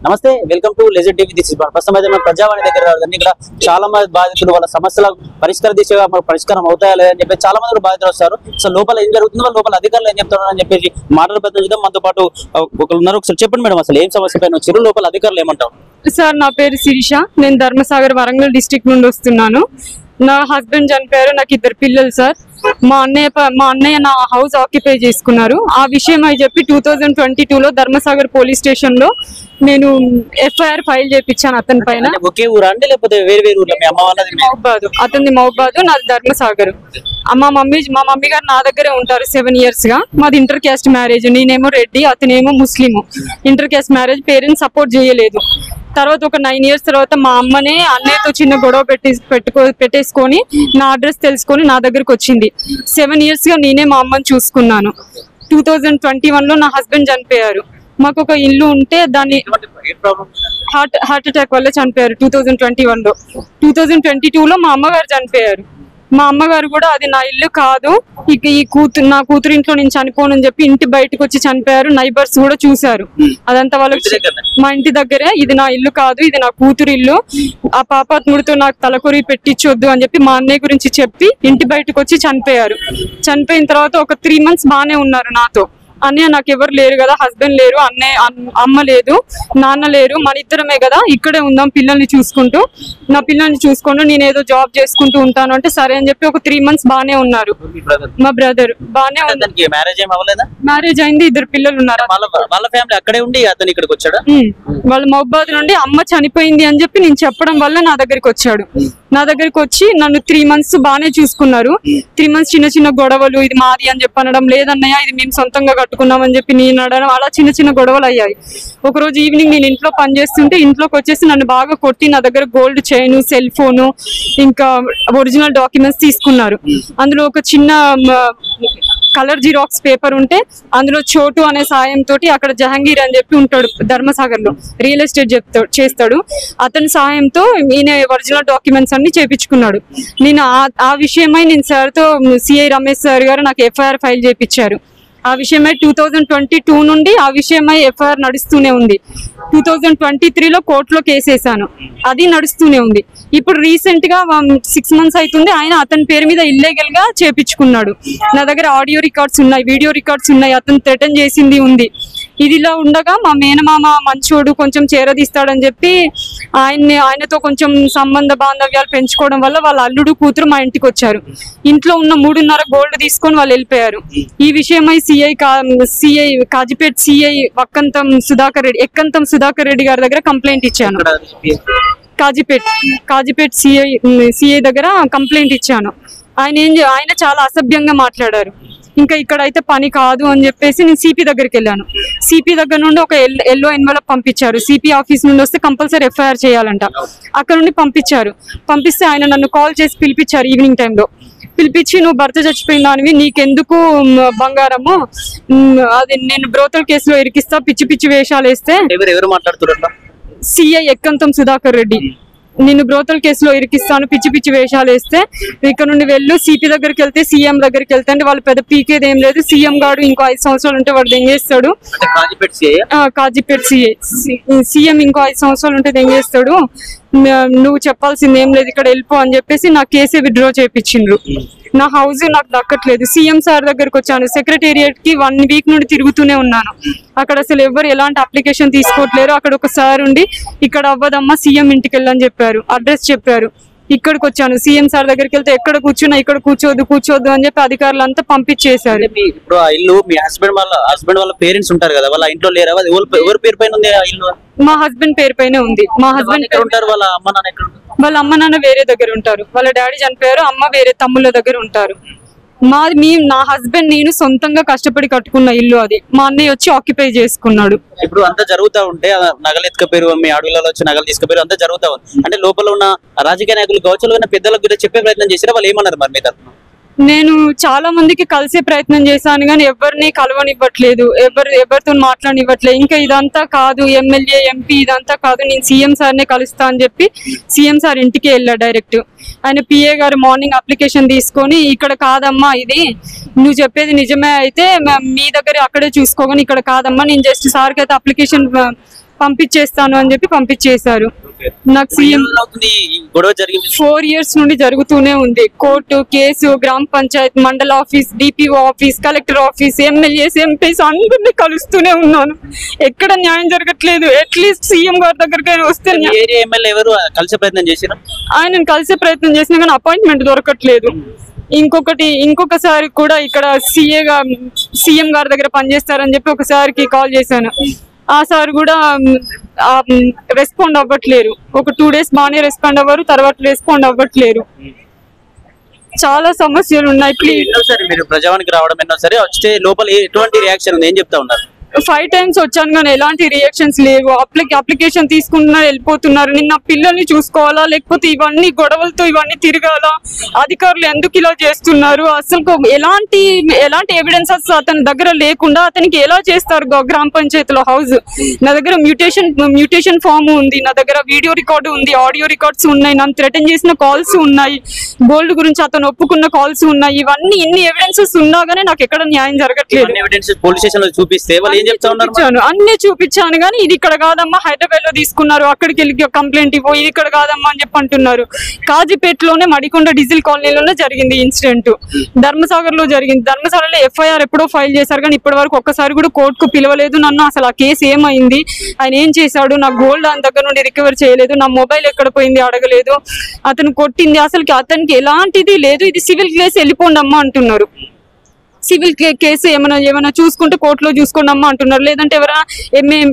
నమస్తే, welcome to legend TV. This is ప్రస్తుతం అయితే మనం ప్రజావాణి దగ్గర ఇక్కడ చాలా మంది బాధితులు వాళ్ళ సమస్యల పరిష్కార దిశగా పరిష్కారం అవుతాయా లేదని చెప్పి చాలా మంది బాధితులు వస్తారు. సో లోపల ఏం జరుగుతుందో లోపల అధికారులు ఏం చెప్తారో అని చెప్పేసి మాటలు ప్రయత్నించడం మనతో పాటు ఒకరు ఉన్నారు. ఒకసారి చెప్పండి మేడం, అసలు ఏం సమస్య పైన వచ్చారు, లోపల అధికారులు ఏమంటారు? సార్, నా పేరు శిరీష. నేను ధర్మసాగర్ వరంగల్ డిస్ట్రిక్ట్ నుండి వస్తున్నాను. నా హస్బెండ్ చనిపోయారు. నాకు 2 పిల్లలు సార్. మా అన్నయ్య నా హౌస్ ఆక్యుపై చేసుకున్నారు. ఆ విషయం అని చెప్పి 2022లో ధర్మసాగర్ పోలీస్ స్టేషన్ లో నేను FIR ఫైల్ చేయించాను అతని పైన. ఒకే ఊరా అండి లేకపోతే వేరు వేరు ఊర్లో? మీ అమ్మ వాళ్ళది మహబాదు, అతనిది మహబాదు, నాది ధర్మసాగర్. మా మమ్మీ గారు నా దగ్గరే ఉంటారు 7 years గా. మాది ఇంటర్ క్యాస్ట్ మ్యారేజ్. నేనేమో రెడ్డి, అతనేమో Muslim. Inter caste marriage. Parents support చేయలేదు. తర్వాత ఒక 9 years తర్వాత మా అమ్మనే అన్నయ్యతో చిన్న గొడవ పెట్టేసుకొని నా అడ్రస్ తెలుసుకొని నా దగ్గరకు వచ్చింది. 7 years గా నేనే మా అమ్మని చూసుకున్నాను. 2021లో నా హస్బెండ్ చనిపోయారు. మాకు ఒక ఇల్లు ఉంటే దాన్ని హార్ట్ అటాక్ వల్ల చనిపోయారు 2021లో. 2022లో మా అమ్మగారు చనిపోయారు. మా అమ్మగారు కూడా అది నా ఇల్లు కాదు, నా కూతురు ఇంట్లో నేను చనిపోనని చెప్పి ఇంటి బయటకు వచ్చి చనిపోయారు. నైబర్స్ కూడా చూశారు. అదంతా వాళ్ళకి మా ఇంటి దగ్గరే, ఇది నా ఇల్లు కాదు, ఇది నా కూతురు ఇల్లు, ఆ పాపాత్ముడితో నాకు తలకొరి పెట్టించొద్దు అని చెప్పి మా అన్నయ్య గురించి చెప్పి ఇంటి బయటకు వచ్చి చనిపోయారు. చనిపోయిన తర్వాత ఒక 3 months బాగానే ఉన్నారు నాతో. అన్నయ్య నాకు ఎవరు లేరు కదా, హస్బెండ్ లేరు, అమ్మ లేదు, నాన్న లేరు, మన ఇద్దరమే కదా, ఇక్కడే ఉందాం పిల్లల్ని చూసుకుంటూ, నా పిల్లల్ని చూసుకుంటూ నేను ఏదో జాబ్ చేసుకుంటూ ఉంటాను అంటే సరే అని చెప్పి ఒక 3 months బాగానే ఉన్నారు. మా బ్రదర్ బాగానే ఉంది. మ్యారేజ్ అయింది, 2 పిల్లలు ఉన్నారు. వాళ్ళ ఫ్యామిలీ అక్కడే ఉండి అతను ఇక్కడికి వచ్చాడు. వాళ్ళ మహబాద్ నుండి అమ్మ చనిపోయింది అని చెప్పి నేను చెప్పడం వల్ల నా దగ్గరికి వచ్చాడు. నా దగ్గరికి వచ్చి నన్ను 3 months బాగానే చూసుకున్నారు. 3 months చిన్న చిన్న గొడవలు, ఇది మాది అని చెప్పి అనడం, లేదన్నయ్య ఇది మేము సొంతంగా కట్టుకున్నామని చెప్పి నేను అనడం, అలా చిన్న చిన్న గొడవలు అయ్యాయి. ఒక రోజు ఈవినింగ్ నేను ఇంట్లో పని చేస్తుంటే ఇంట్లోకి వచ్చేసి నన్ను బాగా కొట్టి నా దగ్గర గోల్డ్ చైన్, సెల్ ఫోను, ఇంకా ఒరిజినల్ డాక్యుమెంట్స్ తీసుకున్నారు. అందులో ఒక చిన్న కలర్ జిరాక్స్ పేపర్ ఉంటే అందులో చోటు అనే సాయంతో, అక్కడ జహంగీర్ అని చెప్పి ఉంటాడు ధర్మసాగర్ లో, రియల్ ఎస్టేట్ చేస్తాడు, అతని సహాయంతో ఈయన ఒరిజినల్ డాక్యుమెంట్స్ అన్ని చేపించుకున్నాడు. నేను ఆ విషయమై నేను సార్తో, సిఐ రమేష్ సార్ గారు నాకు FIR ఫైల్ చేయించారు. ఆ విషయమై 2022 నుండి ఆ విషయమై FIR నడుస్తూనే ఉంది. 2023లో కోర్టులో కేసు వేసాను, అది నడుస్తూనే ఉంది. ఇప్పుడు రీసెంట్ గా 6 months అవుతుంది. ఆయన అతని పేరు మీద ఇల్లీగల్ గా చేపించుకున్నాడు. నా దగ్గర ఆడియో రికార్డ్స్ ఉన్నాయి, వీడియో రికార్డ్స్ ఉన్నాయి, అతను థ్రెటన్ చేసింది ఉంది. ఇదిలా ఉండగా మా మేనమామ మంచోడు, కొంచెం చేరదీస్తాడని చెప్పి ఆయనతో కొంచెం సంబంధ బాంధవ్యాలు పెంచుకోవడం వల్ల వాళ్ళ అల్లుడు కూతురు మా ఇంటికి వచ్చారు. ఇంట్లో ఉన్న 3.5 గోల్డ్ తీసుకొని వాళ్ళు వెళ్ళిపోయారు. ఈ విషయమై సిఐ కాజిపేట్ సిఐ ఎక్కంతం సుధాకర్ రెడ్డి గారి దగ్గర కంప్లైంట్ ఇచ్చాను. కాజిపేట్ సిఐ దగ్గర కంప్లైంట్ ఇచ్చాను. ఆయన చాలా అసభ్యంగా మాట్లాడారు. ఇంకా ఇక్కడైతే పని కాదు అని చెప్పేసి నేను CP దగ్గరికి వెళ్ళాను. CP దగ్గర నుండి ఒక ఎల్లో ఎన్వలప్ పంపించారు. CP ఆఫీస్ నుండి వస్తే కంపల్సరీ FIR చేయాలంట. అక్కడ నుండి పంపిస్తే ఆయన నన్ను కాల్ చేసి పిలిపించారు ఈవినింగ్ టైంలో. పిలిపించి, నువ్వు భర్త చచ్చిపోయిన దానివి, నీకెందుకు బంగారము, అది నేను బ్రోతల్ కేసులో ఇరికిస్తా, పిచ్చి పిచ్చి వేషాలు వేస్తే. సిఐ ఎక్కంతం సుధాకర్ రెడ్డి, నిన్ను బ్రోతల్ కేసులో ఇరికిస్తాను, పిచ్చి పిచ్చి వేషాలు వేస్తే ఇక్కడ నుండి వెళ్ళు, CP దగ్గరికి వెళ్తే, CM దగ్గరికి వెళ్తే అంటే వాళ్ళు పెద్ద పీకేది ఏం లేదు. CM గారు ఇంకో 5 సంవత్సరాలు ఉంటే వాడు ఏం చేస్తాడు, కాజిపేట్ CM ఇంకో 5 సంవత్సరాలు ఉంటే ఏం చేస్తాడు, నువ్వు చెప్పాల్సింది ఏం లేదు, ఇక్కడ వెళ్ళిపో అని చెప్పేసి నా కేసే విత్డ్రా చేయించిండ్రు. నా హౌస్ నాకు దక్కట్లేదు. CM సార్ దగ్గరకు వచ్చాను. సెక్రటేరియట్ కి 1 week నుండి తిరుగుతూనే ఉన్నాను. అక్కడ అసలు ఎవరు ఎలాంటి అప్లికేషన్ తీసుకోవట్లేరు. అక్కడ ఒక సార్ ఉండి, ఇక్కడ అవ్వదమ్మా, CM ఇంటికి వెళ్ళని చెప్పారు, అడ్రస్ చెప్పారు. ఇక్కడికి వచ్చాను. CM సార్ దగ్గరికి వెళ్తే ఎక్కడ కూర్చున్నా, ఇక్కడ కూర్చోవద్దు అని చెప్పి అధికారులంతా పంపించేశారు. ఇప్పుడు ఆ ఇల్లు మీ హస్బెండ్ వాళ్ళ పేరెంట్స్ ఉంటారు కదా, వాళ్ళ ఇంట్లో లేరా? ఎవరి పేరు పైన ఉంది ఆ ఇల్లు? మా హస్బెండ్ పేరు పైన ఉంది. మా హస్బెండ్ ఎక్కడ ఉంటారు? వాళ్ళ అమ్మ నాన్న వేరే దగ్గర ఉంటారు. వాళ్ళ డాడీ చనిపోయారు, అమ్మ వేరే తమ్ముళ్ళ దగ్గర ఉంటారు. నా హస్బెండ్ నేను సొంతంగా కష్టపడి కట్టుకున్న ఇల్లు అది. మా అన్నయ్య వచ్చి ఆక్యుపై చేసుకున్నాడు. ఇప్పుడు అంతా జరుగుతా ఉంటే నగలు ఎత్తుకపోయారు, మీ అడవులలో వచ్చి నగలు తీసుకుపోయారు, అంతా జరుగుతా ఉంది అంటే లోపల ఉన్న రాజకీయ నాయకులు కావచ్చు, పెద్దలకు కూడా చెప్పే ప్రయత్నం చేసినా వాళ్ళు ఏమన్నారు మరి మీ తరఫున? నేను చాలా మందికి కలిసే ప్రయత్నం చేశాను కానీ ఎవరిని కలవనివ్వట్లేదు, ఎవరితో మాట్లాడనివ్వట్లేదు. ఇంకా ఇదంతా కాదు, ఎమ్మెల్యే ఎంపీ ఇదంతా కాదు, నేను CM సార్నే కలుస్తా అని చెప్పి CM సార్ ఇంటికి వెళ్ళా డైరెక్ట్. ఆయన PA గారు మార్నింగ్ అప్లికేషన్ తీసుకొని, ఇక్కడ కాదమ్మా, ఇది నువ్వు చెప్పేది నిజమే అయితే మీ దగ్గర అక్కడే చూసుకోగాని ఇక్కడ కాదమ్మా, నేను జస్ట్ సార్కి అయితే అప్లికేషన్ పంపించేస్తాను అని చెప్పి పంపించేశారు. నాకు సీఎం గొడవ జరిగింది 4 years నుండి జరుగుతూనే ఉంది. కోర్టు కేసు, గ్రామ పంచాయత్, మండల office, DPO office, collector office, MLAs, MPs అందరినీ కలుస్తూనే ఉన్నాను. ఎక్కడ న్యాయం జరగట్లేదు. అట్లీస్ట్ సీఎం గారి దగ్గరికి వస్తే ఎమ్మెల్యే ఎవరు కలిసే ప్రయత్నం చేసినా ఆయనను కలిసే ప్రయత్నం చేసినా కానీ అపాయింట్మెంట్ దొరకట్లేదు. ఇంకొకసారి కూడా ఇక్కడ సీఎం గారి దగ్గర పనిచేస్తారని చెప్పి ఒకసారికి కాల్ చేశాను. ఆ సార్ కూడా రెస్పాండ్ అవ్వట్లేరు. ఒక 2 days బాగానే రెస్పాండ్ అవ్వరు, తర్వాత రెస్పాండ్ అవ్వట్లేరు. చాలా సమస్యలు ఉన్నాయి. ప్లీజ్ మీరు ప్రజావానికి రావడం ఎన్నోసారి వచ్చే లోపల ఎటువంటి రియాక్షన్ ఉంది ఏం చెప్తా ఉన్నారు? 5 times వచ్చాను కానీ ఎలాంటి రియాక్షన్స్ లేవు. అప్లికేషన్ తీసుకుంటున్నారు, వెళ్ళిపోతున్నారు. నిన్న పిల్లల్ని చూసుకోవాలా లేకపోతే ఇవన్నీ గొడవలతో ఇవన్నీ తిరగాల? అధికారులు ఎందుకు ఇలా చేస్తున్నారు? అసలు ఎలాంటి ఎవిడెన్సెస్ అతని దగ్గర లేకుండా అతనికి ఎలా చేస్తారు? గ్రామ పంచాయతీలో హౌస్ నా దగ్గర మ్యూటేషన్ ఫామ్ ఉంది, నా దగ్గర వీడియో రికార్డు ఉంది, ఆడియో రికార్డ్స్ ఉన్నాయి, నన్ను థ్రెటన్ చేసిన కాల్స్ ఉన్నాయి, గోల్డ్ గురించి అతను ఒప్పుకున్న కాల్స్ ఉన్నాయి. ఇవన్నీ ఇన్ని ఎవిడెన్సెస్ ఉన్నా గానీ నాకు ఎక్కడ న్యాయం జరగట్లేదు. పోలీస్ స్టేషన్ లో చూపిస్తే అన్ని చూపించాను కానీ ఇది ఇక్కడ కాదమ్మా, హైదరాబాద్ లో తీసుకున్నారు, అక్కడికి వెళ్ళి కంప్లైంట్ ఇవ్వు, ఇది ఇక్కడ కాదమ్మా అని చెప్పి అంటున్నారు. కాజీపేటలోనే మడికొండ డీజిల్ కాలనీలోనే జరిగింది ఇన్సిడెంట్. ధర్మసాగర్ లో జరిగింది. ధర్మసాగర్లో FIR ఎప్పుడో ఫైల్ చేశారు కానీ ఇప్పటి వరకు ఒక్కసారి కూడా కోర్టుకు పిలవలేదు నన్ను. అసలు ఆ కేసు ఏమైంది, ఆయన ఏం చేశాడు, నా గోల్డ్ ఆయన దగ్గర నుండి రికవర్ చేయలేదు, నా మొబైల్ ఎక్కడ పోయింది అడగలేదు, అతను కొట్టింది అసలు అతనికి ఎలాంటిది లేదు. ఇది సివిల్ కేసు, వెళ్ళిపోండి అమ్మా అంటున్నారు. సివిల్ కేసు ఏమైనా చూసుకుంటే కోర్టులో చూసుకోండి అమ్మా అంటున్నారు. లేదంటే ఎవరైనా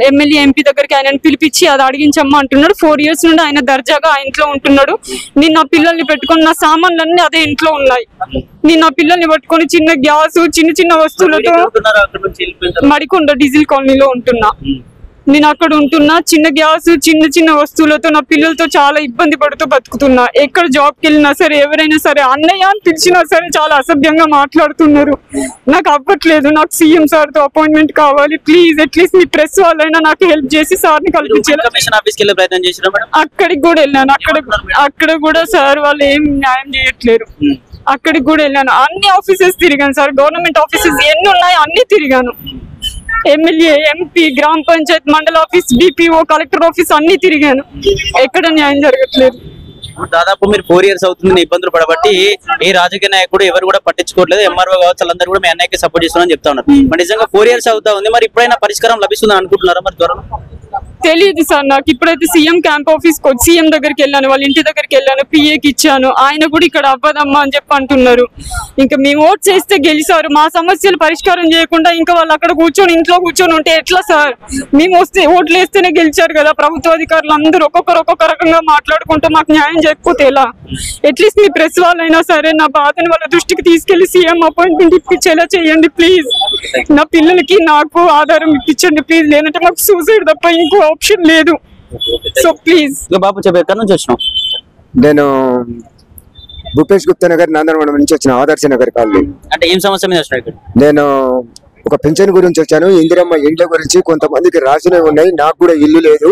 ఎమ్మెల్యే ఎంపీ దగ్గరికి ఆయన పిలిపించి అది అడిగించమ్మా అంటున్నాడు. 4 years నుండి ఆయన దర్జాగా ఆ ఇంట్లో ఉంటున్నాడు. నేను నా పిల్లల్ని పెట్టుకొని నా సామాన్లన్నీ అదే ఇంట్లో ఉన్నాయి. నేను నా పిల్లల్ని పట్టుకొని చిన్న గ్యాస్, చిన్న వస్తువులతో మడికొండ డీజిల్ కాలనీలో ఉంటున్నా. నేను అక్కడ ఉంటున్నా. చిన్న గ్యాస్, చిన్న వస్తువులతో నా పిల్లలతో చాలా ఇబ్బంది పడుతూ బతుకుతున్నా. ఎక్కడ జాబ్కి వెళ్ళినా సరే, ఎవరైనా సరే అన్నయ్య అని పిలిచినా సరే చాలా అసభ్యంగా మాట్లాడుతున్నారు. నాకు అవ్వట్లేదు. నాకు సీఎం సార్ తో అపాయింట్మెంట్ కావాలి ప్లీజ్. అట్లీస్ట్ మీ ప్రెస్ వాళ్ళైనా నాకు హెల్ప్ చేసి సార్ని కల్పించారు. అక్కడికి కూడా వెళ్ళాను. అక్కడ కూడా సార్ వాళ్ళు ఏం న్యాయం చేయట్లేరు. అక్కడికి కూడా వెళ్ళాను. అన్ని ఆఫీసెస్ తిరిగాను సార్. గవర్నమెంట్ ఆఫీసెస్ ఎన్ని ఉన్నాయో అన్ని తిరిగాను. ఎమ్మెల్యే, ఎంపీ, గ్రామ పంచాయత్, మండల ఆఫీస్, డిపిఓ, కలెక్టర్ ఆఫీస్ అన్ని తిరిగాను. ఎక్కడ న్యాయం జరగట్లేదు. దాదాపు మీరు 4 years అవుతుంది ఇబ్బందులు పడబట్టి ఏ రాజకీయ నాయకుడు ఎవరు కూడా పట్టించుకోవట్లేదు. MRO కావచ్చు వాళ్ళందరూ కూడా మీ అన్నయ్యకి సపోర్ట్ చేస్తున్నారని చెప్తా ఉన్నారు. మరి నిజంగా 4 years అవుతా ఉంది, మరి ఇప్పుడైనా పరిష్కారం లభిస్తుందని అనుకుంటున్నారా? మరి త్వరలో తెలియదు సార్ నాకు. ఇప్పుడైతే సీఎం క్యాంప్ ఆఫీస్ సీఎం దగ్గరికి వెళ్ళాను, వాళ్ళ ఇంటి దగ్గరికి వెళ్ళాను, PAకి ఇచ్చాను. ఆయన కూడా ఇక్కడ అవ్వదమ్మా అని చెప్పి అంటున్నారు. ఇంకా మేము ఓట్ చేస్తే గెలిచారు, మా సమస్యలు పరిష్కారం చేయకుండా ఇంకా వాళ్ళు అక్కడ ఇంట్లో కూర్చొని ఉంటే ఎట్లా సార్? మేము ఓట్లు వేస్తేనే గెలిచారు కదా. ప్రభుత్వ అధికారులు అందరూ ఒక్కొక్క రకంగా మాట్లాడుకుంటూ మాకు న్యాయం చేయకపోతే ఎలా? అట్లీస్ట్ మీ ప్రెస్ వాళ్ళైనా సరే నా బాధని వాళ్ళ దృష్టికి తీసుకెళ్లి సీఎం అపాయింట్మెంట్ ఇప్పించేలా చేయండి ప్లీజ్. నా పిల్లలకి నాకు ఆధారం ఇప్పించండి ప్లీజ్. లేదంటే మాకు సూసైడ్ తప్ప ఇంకో ఆప్షన్ లేదు. So please. బాబు చెప్పు, ఎక్కడి నుంచి వచ్చినావు? నేను భూపేష్ గుప్తా నగర్, నాందనవనం నుంచి వచ్చిన, ఆదర్శ నగర్ కాలనీ. అంటే ఏం సమస్య మీద వచ్చినావు ఇక్కడ? నేను ఒక పింఛన్ గురించి వచ్చాను. ఇందిరమ్మ ఇండ్ల గురించి కొంతమందికి రాసినవి ఉన్నాయి, నాకు కూడా ఇల్లు లేదు.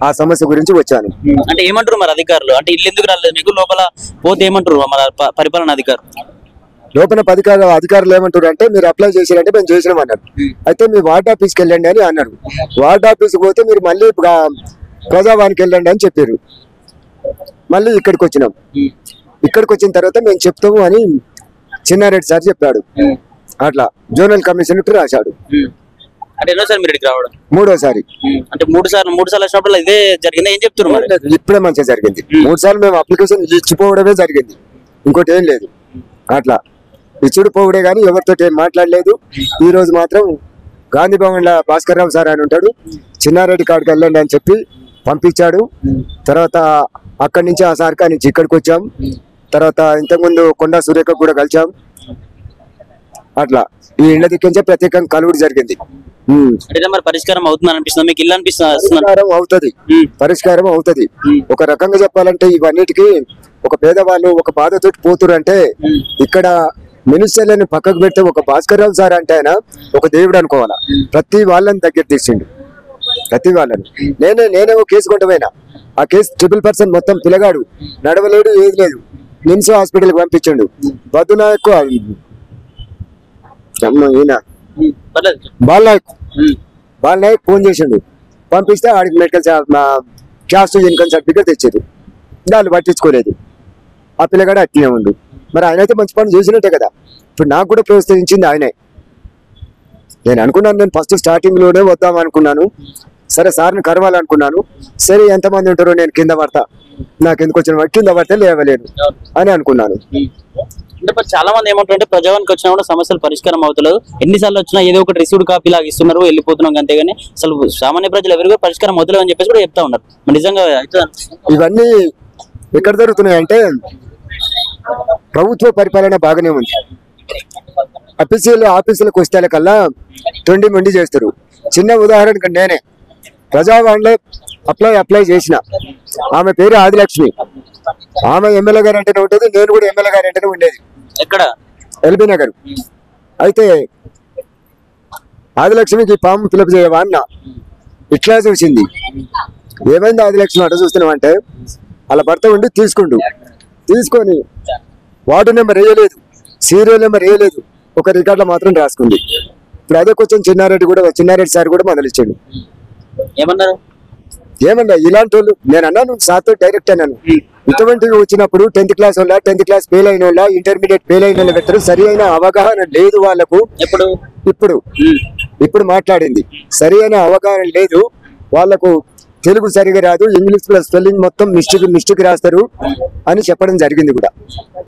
ఆ సమస్య గురించి వచ్చాను. అంటే ఏమంటారు మరి అధికారులు? అంటే ఇల్లు ఎందుకు రాలేదు మీకు? లోపల పోతే ఏమంటారు మన పరిపాలన అధికారులు? లోపల అధికారులు ఏమంటారు అంటే, మీరు అప్లై చేసిరంటే మేము చేసినాం అన్నారు. అయితే మీ వార్డ్ ఆఫీస్కి వెళ్ళండి అని అన్నారు. వార్డ్ ఆఫీస్కి పోతే మీరు మళ్ళీ ప్రజావానికి వెళ్ళండి అని చెప్పారు. మళ్ళీ ఇక్కడికి వచ్చినాం. ఇక్కడికి వచ్చిన తర్వాత మేము చెప్తాము అని చిన్నారెడ్డి సార్ చెప్పాడు. అట్లా జోనల్ కమిషనర్ రాశాడు. అంటే ఎన్నోసారి మీరు ఇక్కడికి రావడం? 3వ సారి. అంటే 3 సార్లు వచ్చినప్పుడు ఇదే జరిగింది. ఏం చెప్తున్నారు? ఇప్పుడే మంచిగా జరిగింది. 3 సార్లు మేము అప్లికేషన్ ఇచ్చిపోవడమే జరిగింది, ఇంకోటి ఏం లేదు. అట్లా ఇచ్చుడు పోవడే కానీ ఎవరితో ఏం మాట్లాడలేదు. ఈ రోజు మాత్రం గాంధీ భవన్ లో భాస్కర్రావు సార్ అని ఉంటాడు, చిన్నారెడ్డి కాడికి వెళ్ళండి అని చెప్పి పంపించాడు. తర్వాత అక్కడి నుంచి ఆ సార్ నుంచి ఇక్కడికి వచ్చాం. తర్వాత ఇంతకుముందు కొండా సురేఖ కూడా కలిసాం. అట్లా ఈ ఇండ్ల దిక్కించే ప్రత్యేకంగా కలువుడు జరిగింది. పరిష్కారం అవుతుంది అనిపిస్తుంది మీకు? ఇల్లు అవుతుంది, పరిష్కారం అవుతుంది. ఒక రకంగా చెప్పాలంటే ఇవన్నిటికీ ఒక పేదవాళ్ళు ఒక బాధతో పోతురు అంటే, ఇక్కడ మినిస్టర్లను పక్కకు పెడితే ఒక భాస్కర్రావు సార్ అంటే ఆయన ఒక దేవుడు అనుకోవాలా. ప్రతి వాళ్ళని దగ్గర తీసిండు, ప్రతి వాళ్ళని. నేనే ఒక కేసు కొంటపోయినా. ఆ కేసు 100% మొత్తం పిల్లగాడు నడవలేడు, ఏది లేదు. నిమ్స్ హాస్పిటల్కి పంపించండు. బద్దునాయక్ ఈయన బాలనాయక్ ఫోన్ చేసిండు. పంపిస్తే ఆడికి మెడికల్ క్యాస్ట్ ఇన్కమ్ సర్టిఫికేట్ తెచ్చారు. వాళ్ళు పట్టించుకోలేదు. ఆ పిల్లగాడు అట్నే ఉండు. మరి ఆయన అయితే మంచి పని చేసినట్టే కదా. ఇప్పుడు నాకు కూడా ప్రోత్సహించింది ఆయనే. నేను అనుకున్నాను, నేను ఫస్ట్ స్టార్టింగ్ లోనే వద్దాం అనుకున్నాను. సరే సార్ని కరవాలనుకున్నాను. సరే ఎంతమంది ఉంటారో నేను కింద పడతా, నాకు ఎందుకు వచ్చిన కింద పడితే లేవలేను అని అనుకున్నాను. అంటే చాలా మంది ఏమంటారంటే ప్రజావానికి వచ్చినా కూడా సమస్యలు పరిష్కారం అవుతలేదు, ఎన్నిసార్లు వచ్చినా ఏదో ఒకటి రిసీవ్డ్ కాపీ లాగా ఇస్తున్నారు, వెళ్ళిపోతున్నాం అంతేగాని అసలు సామాన్య ప్రజలు ఎవరికి పరిష్కారం అవుతలేదు అని చెప్పేసి కూడా చెప్తా ఉన్నారు. నిజంగా ఇవన్నీ ఎక్కడ జరుగుతున్నాయంటే ప్రభుత్వ పరిపాలన బాగానే ఉంది. ఆఫీసులకు వస్తే కల్లా మొండి చేస్తారు. చిన్న ఉదాహరణకు నేనే ప్రజావాణిలో అప్లై చేసిన. ఆమె పేరు ఆదిలక్ష్మి. ఆమె ఎమ్మెల్యే గారు అంటేనే ఉండేది, నేను కూడా ఎమ్మెల్యే గారు అంటేనే ఉండేది. ఎక్కడ? ఎల్బీ నగర్. అయితే ఆదిలక్ష్మికి ఫామ్ ఫిలప్ చేయవా అన్న. ఇట్లా చూసింది. ఏమైంది ఆదిలక్ష్మి అట్లా చూస్తున్నామంటే అలా భర్త ఉండి తీసుకొని వార్డు నెంబర్ వేయలేదు, సీరియల్ నెంబర్ వేయలేదు, ఒక రికార్డులో మాత్రం రాసుకుంది. ఇప్పుడు అదే కొంచెం చిన్నారెడ్డి సార్ కూడా మొదలిచ్చాడు. ఏమన్నా ఇలాంటి వాళ్ళు నేను అన్నాను, సార్తో డైరెక్ట్ అన్నాను, ఇటువంటివి వచ్చినప్పుడు 10th క్లాస్ వాళ్ళ 10th క్లాస్ ఫెయిల్ అయిన వాళ్ళ ఇంటర్మీడియట్ ఫెయిల్ అయిన వాళ్ళ పెట్టరు. సరి అయిన అవగాహన లేదు వాళ్ళకు. ఇప్పుడు మాట్లాడింది సరి అయిన అవగాహన లేదు వాళ్ళకు. తెలుగు సరిగా రాదు, ఇంగ్లీష్ లో స్పెల్లింగ్ మొత్తం మిస్టేక్ రాస్తారు అని చెప్పడం జరిగింది కూడా.